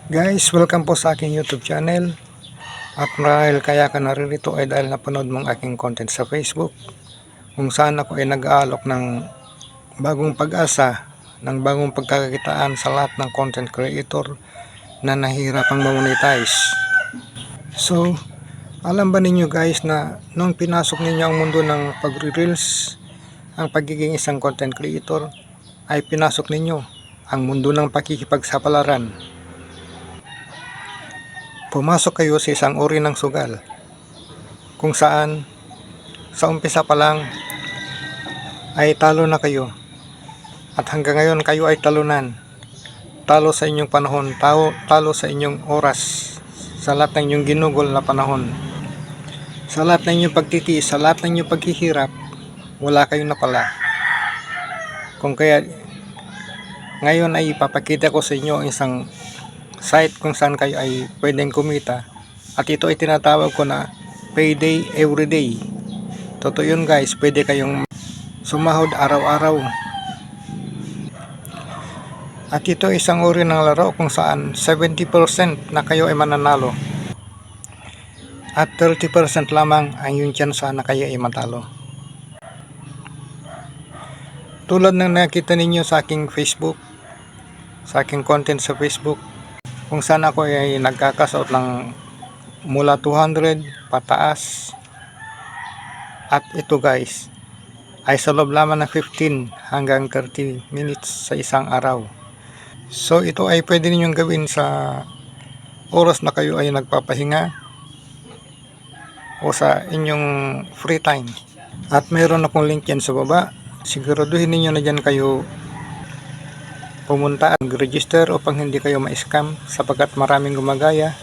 Guys, welcome po sa aking YouTube channel. At marahil kaya ka naririto ay dahil napanood mong aking content sa Facebook, kung saan ako ay nag-aalok ng bagong pag-asa, ng bagong pagkakakitaan sa lahat ng content creator na nahihirapang mamonetize. So, alam ba ninyo guys na nung pinasok ninyo ang mundo ng pagre-reels, ang pagiging isang content creator, ay pinasok ninyo ang mundo ng pakikipagsapalaran. Pumasok kayo sa isang uri ng sugal kung saan sa umpisa pa lang ay talo na kayo, at hanggang ngayon kayo ay talunan. Talo sa inyong panahon, talo sa inyong oras, sa lahat ng inyong ginugol na panahon, sa lahat ng inyong pagtitiis, sa lahat ng inyong paghihirap, wala kayong napala. Kung kaya ngayon ay ipapakita ko sa inyo ang isang site kung saan kayo ay pwedeng kumita, at ito ay tinatawag ko na payday everyday. Totoo yun guys, pwede kayong sumahod araw-araw. At ito ay isang uri ng laro kung saan 70% na kayo ay mananalo at 30% lamang ang yung tsansa na kayo ay matalo. Tulad ng nakita ninyo sa aking Facebook, sa aking content sa Facebook, kung saan ako ay nagkakasuot ng mula 200 pataas. At ito guys ay sa loob lamang ng 15 hanggang 30 minutes sa isang araw. So ito ay pwede ninyong gawin sa oras na kayo ay nagpapahinga o sa inyong free time. At mayroon akong link yan sa baba. Siguraduhin ninyo na dyan kayo pumunta at mag-register upang hindi kayo ma-scam, sapagkat maraming gumagaya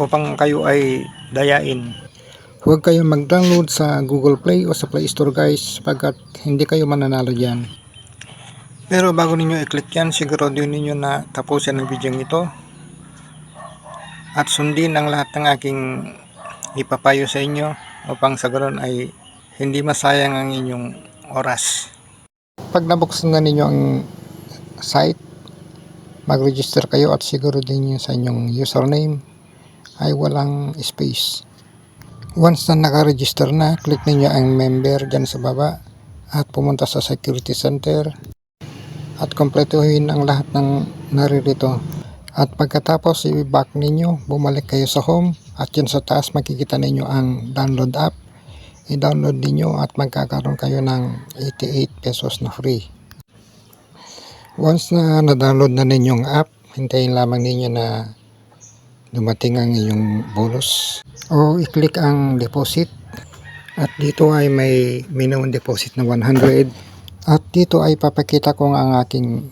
upang kayo ay dayain. Huwag kayong mag-download sa Google Play o sa Play Store guys, sapagkat hindi kayo mananalo dyan. Pero bago ninyo i-click yan, siguraduhin ninyo na tapusin ang video ito at sundin ang lahat ng aking ipapayo sa inyo upang sa ganoon ay hindi masayang ang inyong oras. Pag nabuksan na ninyo ang site, mag-register kayo at siguro din sa inyong username ay walang space. Once na naka-register na, click ninyo ang member dyan sa baba at pumunta sa security center at kompletuhin ang lahat ng naririto. At pagkatapos i-back ninyo, bumalik kayo sa home at dyan sa taas makikita ninyo ang download app. I-download ninyo at magkakaroon kayo ng 88 pesos na free. Once na na-download na ninyong app, hintayin lamang ninyo na dumating ang inyong bonus o i-click ang deposit, at dito ay may minimum deposit na 100, at dito ay papakita ko ang aking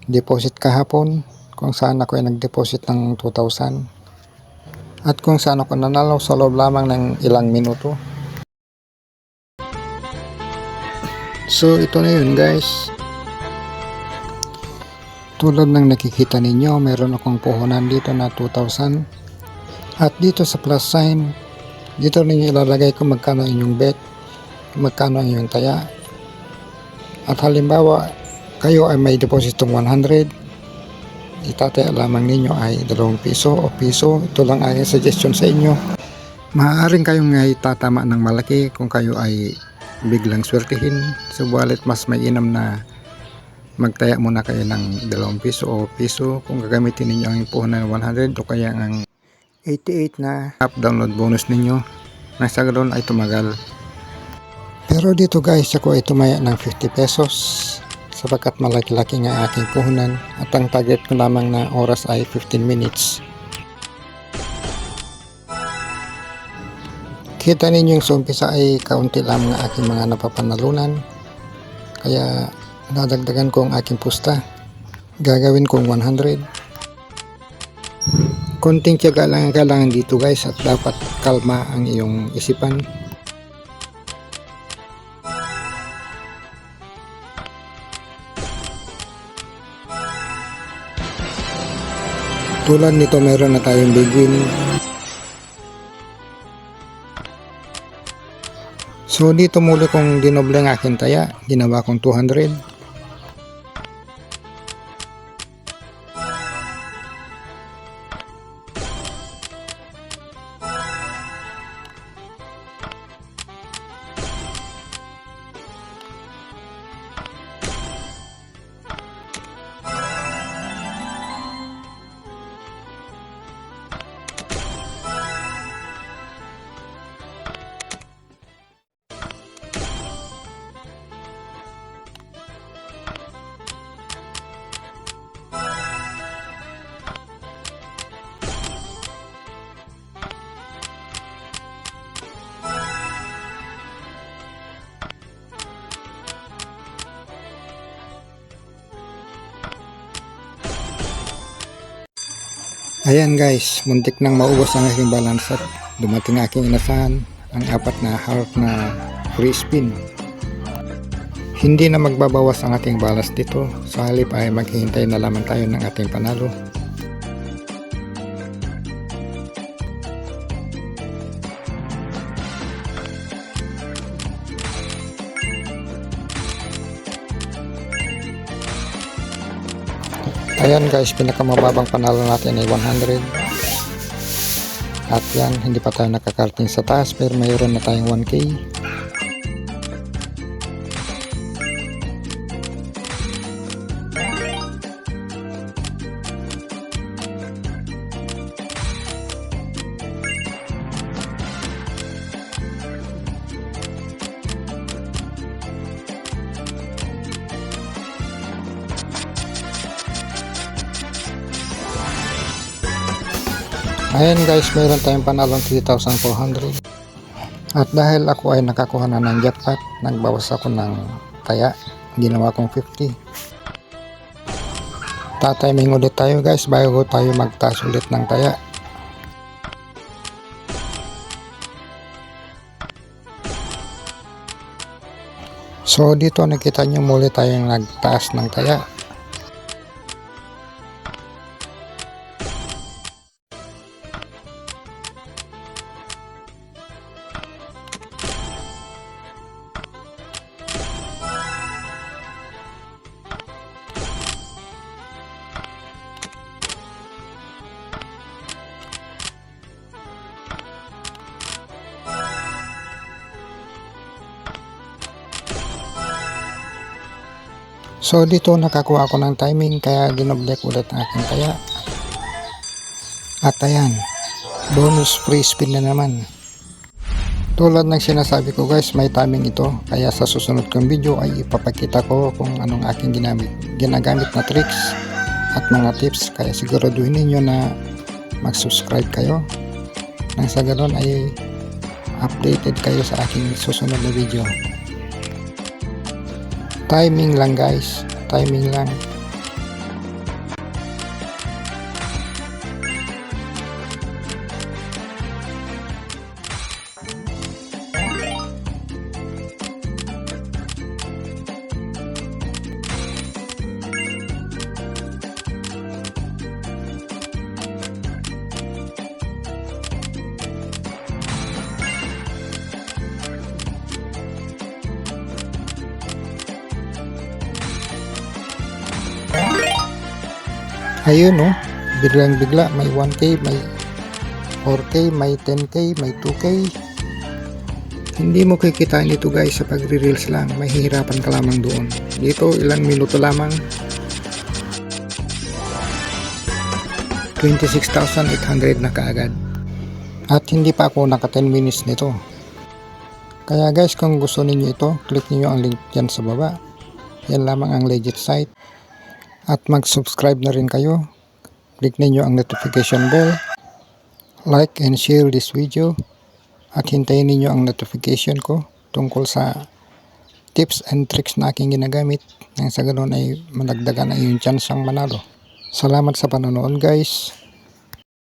deposit kahapon kung saan ako ay nag-deposit ng 2,000 at kung saan ako nanalo sa loob lamang ng ilang minuto. So ito na yun guys. Tulad ng nakikita ninyo, meron akong puhunan dito na 2,000. At dito sa plus sign, dito ninyo ilalagay kung magkano inyong bet, magkano ang inyong taya. At halimbawa, kayo ay may depositong 100, itataya lamang ninyo ay 2 piso o piso. Ito lang ay suggestion sa inyo. Maaaring kayong ay tatama ng malaki kung kayo ay biglang swertihin. Subalit mas mainam na magtaya muna kayo ng 2 piso o piso kung gagamitin ninyo ang puhunan ng 100 o kaya ang 88 na app download bonus ninyo na sa ganoon ay tumagal. Pero dito guys, ako ay tumaya ng 50 pesos sapagkat malaki-laki nga aking puhunan at ang target ko lamang na oras ay 15 minutes. Kita ninyo yung sa umpisa ay kaunti lamang ang aking mga napapanalunan, kaya nadagdagan ko ang aking pusta. Gagawin kong 100. Konting tiyaga lang ang kailangan dito guys, at dapat kalma ang iyong isipan. Tulad nito, meron na tayong big win. So dito muli kong dinoble ang aking taya, ginawa kong 200. Ayan guys, muntik nang maubos ang aking balance at dumating aking inasahan ang 4 na heart na free spin. Hindi na magbabawas ang ating balance dito, sa halip ay maghihintay na lamang tayo ng ating panalo. Ayan guys, pinakamababang panalo natin ay 100. At yan, hindi pa tayo nakakarating sa taas pero mayroon na tayong 1k. Ayan guys, mayroon tayong panalong 3,400. At dahil ako ay nakakuha na ng jackpot, nagbawas ako ng taya. Ginawa kong 50. Tatiming ulit tayo guys bago tayo magtaas ulit ng taya. So dito nakita nyo muli tayong nagtaas ng taya. So dito nakakuha ako ng timing kaya dinoblek ulit ang aking taya. At ayan, bonus free spin na naman. Tulad ng sinasabi ko guys, may timing ito, kaya sa susunod kong video ay ipapakita ko kung anong aking ginagamit na tricks at mga tips, kaya siguraduhin ninyo na mag-subscribe kayo nang sa ganoon ay updated kayo sa aking susunod na video. Timing lang guys, timing lang. Ayun oh, biglang bigla may 1k, may 4k, may 10k, may 2k. Hindi mo kikitain ito guys sa pagre-reels lang, mahihirapan ka lamang doon. Dito ilang minuto lamang 26,800 na kaagad. At hindi pa ako naka 10 minutes nito. Kaya guys, kung gusto niyo ito, click niyo ang link dyan sa baba. Yan lamang ang legit site. At mag-subscribe na rin kayo. Click ninyo ang notification bell. Like and share this video. At hintayin ninyo ang notification ko tungkol sa tips and tricks na aking ginagamit. Nang sa ganoon ay malagdagan ang iyong chance ang manalo. Salamat sa panonood guys.